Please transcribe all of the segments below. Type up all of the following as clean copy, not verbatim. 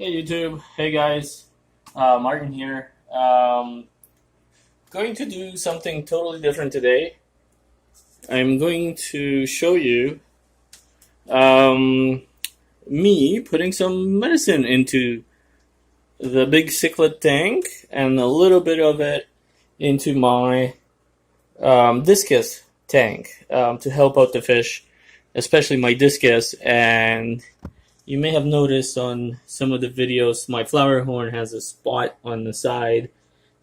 Hey YouTube, hey guys, Martin here. Going to do something totally different today. I'm going to show you um, me putting some medicine into the big cichlid tank and a little bit of it into my discus tank to help out the fish, especially my discus. And you may have noticed on some of the videos my flower horn has a spot on the side,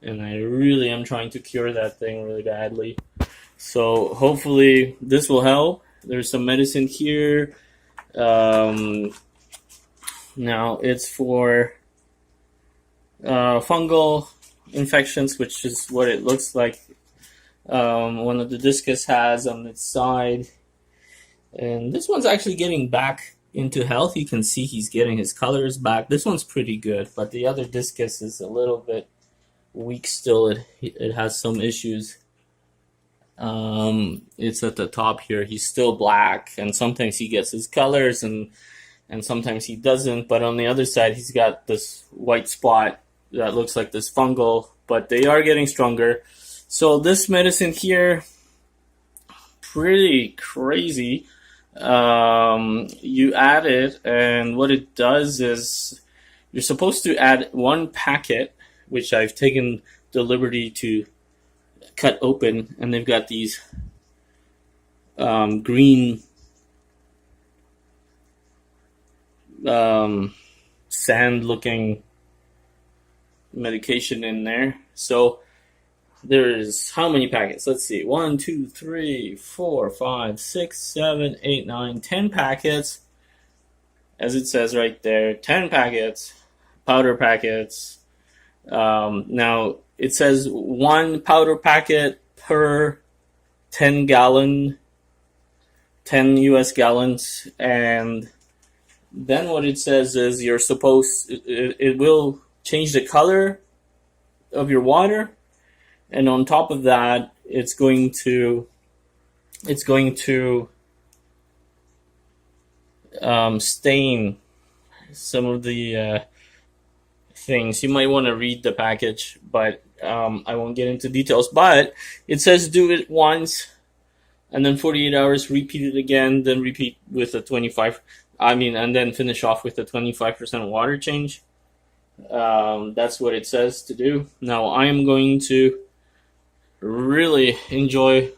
and I really am trying to cure that thing really badly. So hopefully this will help. There's some medicine here. Now it's for fungal infections, which is what it looks like one of the discus has on its side. And this one's actually getting back into health. You can see he's getting his colors back. This one's pretty good, but the other discus is a little bit weak still. It has some issues. It's at the top here. He's still black, and sometimes he gets his colors, and sometimes he doesn't. But on the other side, he's got this white spot that looks like this fungal, but they are getting stronger. So this medicine here, pretty crazy. You add it, and what it does is you're supposed to add one packet, which I've taken the liberty to cut open, and they've got these green sand looking medication in there. So there's how many packets? Let's see. 1, 2, 3, 4, 5, 6, 7, 8, 9, 10 packets. As it says right there, 10 packets, powder packets. Now it says 1 powder packet per 10 US gallons. And then what it says is you're supposed, it will change the color of your water. And on top of that, it's going to stain some of the things. You might want to read the package, but I won't get into details. But it says do it once, and then 48 hours, repeat it again, then repeat with a and then finish off with a 25% water change. That's what it says to do. Now I am going to really enjoy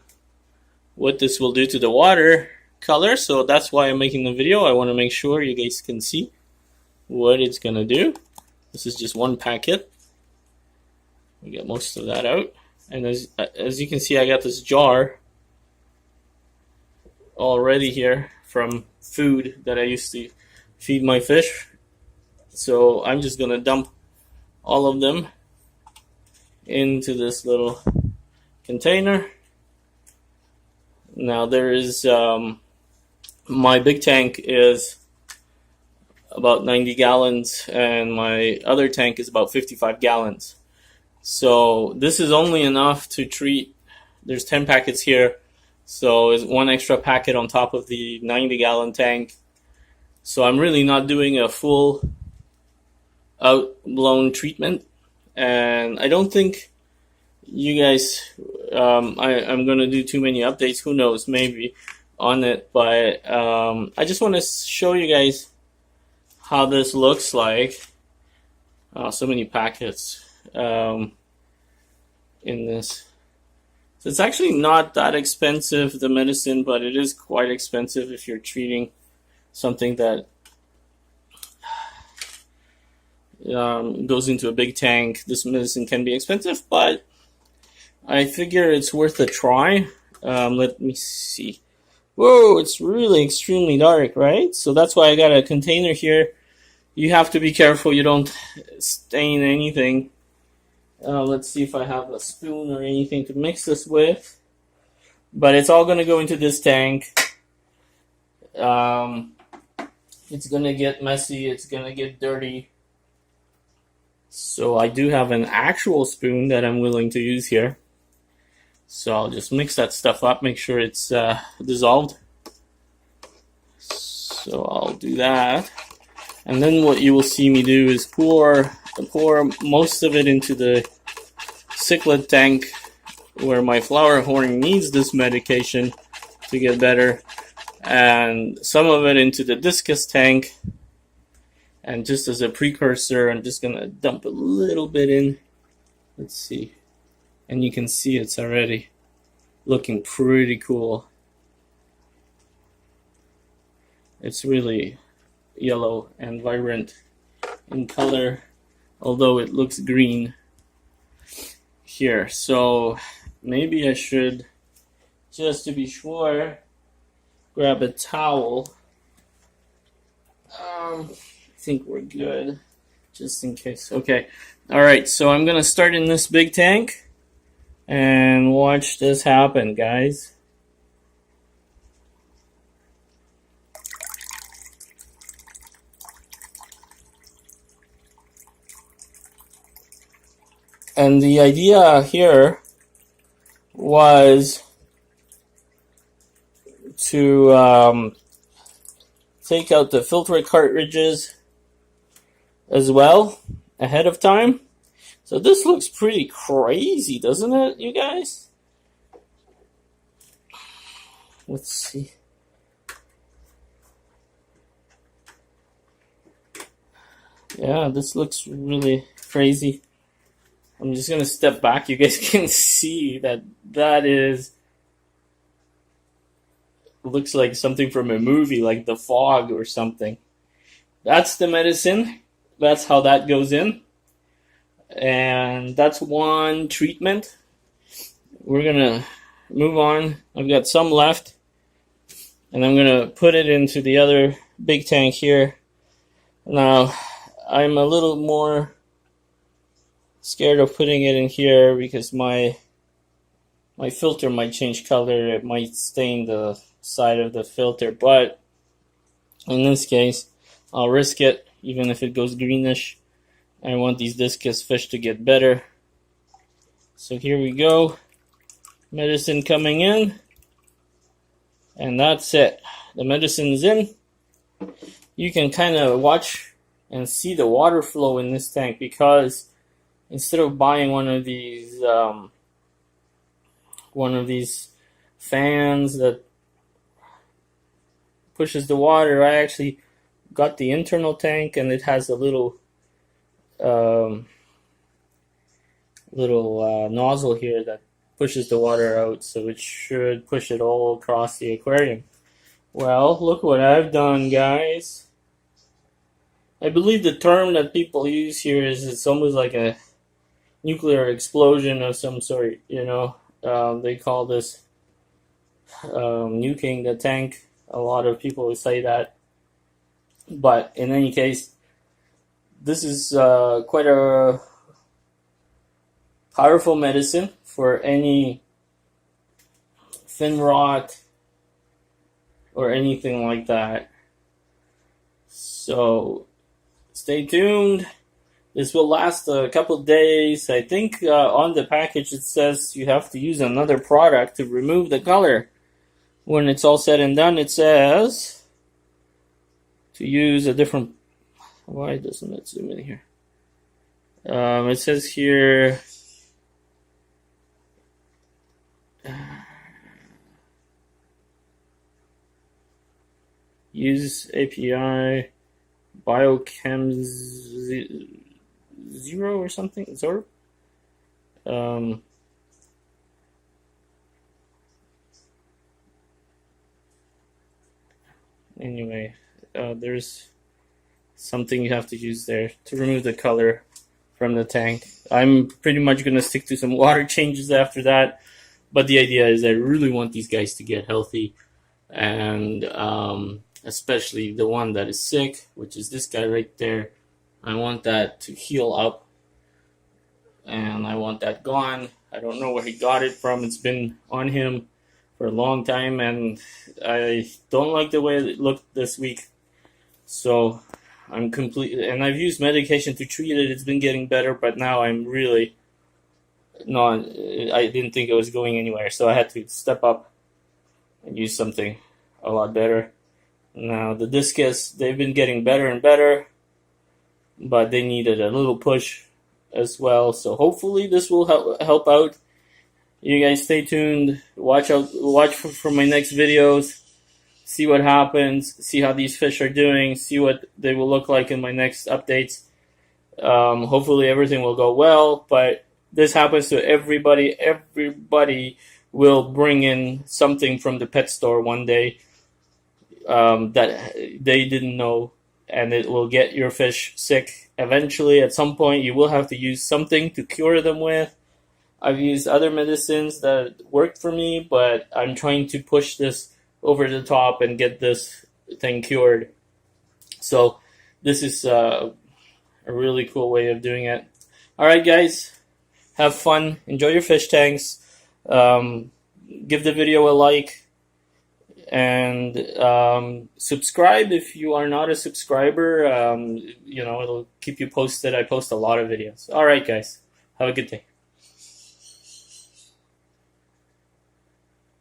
what this will do to the water color, so that's why I'm making the video. I want to make sure you guys can see what it's gonna do. This is just one packet. We get most of that out, and as you can see, I got this jar already here from food that I used to feed my fish. So I'm just gonna dump all of them into this little container. Now there is my big tank is about 90 gallons, and my other tank is about 55 gallons. So this is only enough to treat. There's 10 packets here, so it's one extra packet on top of the 90-gallon tank. So I'm really not doing a full out-blown treatment, and I don't think you guys, I'm going to do too many updates, who knows, maybe, on it, but I just want to show you guys how this looks like. So many packets in this. So it's actually not that expensive, the medicine, but it is quite expensive if you're treating something that goes into a big tank. This medicine can be expensive, but I figure it's worth a try. Let me see. Whoa, it's really extremely dark, right? So that's why I got a container here. You have to be careful you don't stain anything. Let's see if I have a spoon or anything to mix this with. But it's all going to go into this tank. It's going to get messy. It's going to get dirty. So I do have an actual spoon that I'm willing to use here. So I'll just mix that stuff up, make sure it's dissolved. So I'll do that. And then what you will see me do is pour most of it into the Cichlid tank where my flower horn needs this medication to get better, and some of it into the discus tank. And just as a precursor, I'm just gonna dump a little bit in. Let's see. And you can see it's already looking pretty cool. It's really yellow and vibrant in color, although it looks green here. So maybe I should, just to be sure, grab a towel. I think we're good, just in case. Okay, all right, so I'm gonna start in this big tank and watch this happen, guys. And the idea here was to take out the filter cartridges as well ahead of time. So this looks pretty crazy, doesn't it, you guys? Let's see. Yeah, this looks really crazy. I'm just gonna step back. You guys can see that is, looks like something from a movie, like The Fog or something. That's the medicine. That's how that goes in. And that's one treatment. We're gonna move on. I've got some left, and I'm gonna put it into the other big tank here. Now, I'm a little more scared of putting it in here because my filter might change color. It might stain the side of the filter, but in this case, I'll risk it, even if it goes greenish. I want these discus fish to get better. So here we go. Medicine coming in. And that's it. The medicine's in. You can kind of watch and see the water flow in this tank, because instead of buying one of these fans that pushes the water, I actually got the internal tank, and it has a little nozzle here that pushes the water out, so it should push it all across the aquarium. Well, look what I've done, guys. I believe the term that people use here is it's almost like a nuclear explosion of some sort, you know. They call this nuking the tank. A lot of people say that. But in any case, this is quite a powerful medicine for any fin rot or anything like that. So stay tuned. This will last a couple days. I think on the package it says you have to use another product to remove the color. When it's all said and done, it says to use a different... Why doesn't it zoom in here? It says here... use API Biochem 0 or something. Zorb. Anyway, there's something you have to use there to remove the color from the tank. I'm pretty much going to stick to some water changes after that, but the idea is I really want these guys to get healthy, and especially the one that is sick, which is this guy right there. I want that to heal up, and I want that gone. I don't know where he got it from. It's been on him for a long time, and I don't like the way it looked this week. So I'm completely, and I've used medication to treat it. It's been getting better, but now I'm really not, I didn't think it was going anywhere. So I had to step up and use something a lot better. Now the discus, they've been getting better and better, but they needed a little push as well. So hopefully this will help out. You guys stay tuned. Watch for my next videos. See what happens. See how these fish are doing. See what they will look like in my next updates. Hopefully everything will go well. But this happens to everybody. Everybody will bring in something from the pet store one day that they didn't know, and it will get your fish sick. Eventually, at some point, you will have to use something to cure them with. I've used other medicines that worked for me, but I'm trying to push this over the top and get this thing cured. So this is a really cool way of doing it. All right, guys, have fun. Enjoy your fish tanks. Give the video a like. And subscribe if you are not a subscriber. It'll keep you posted. I post a lot of videos. All right, guys. Have a good day.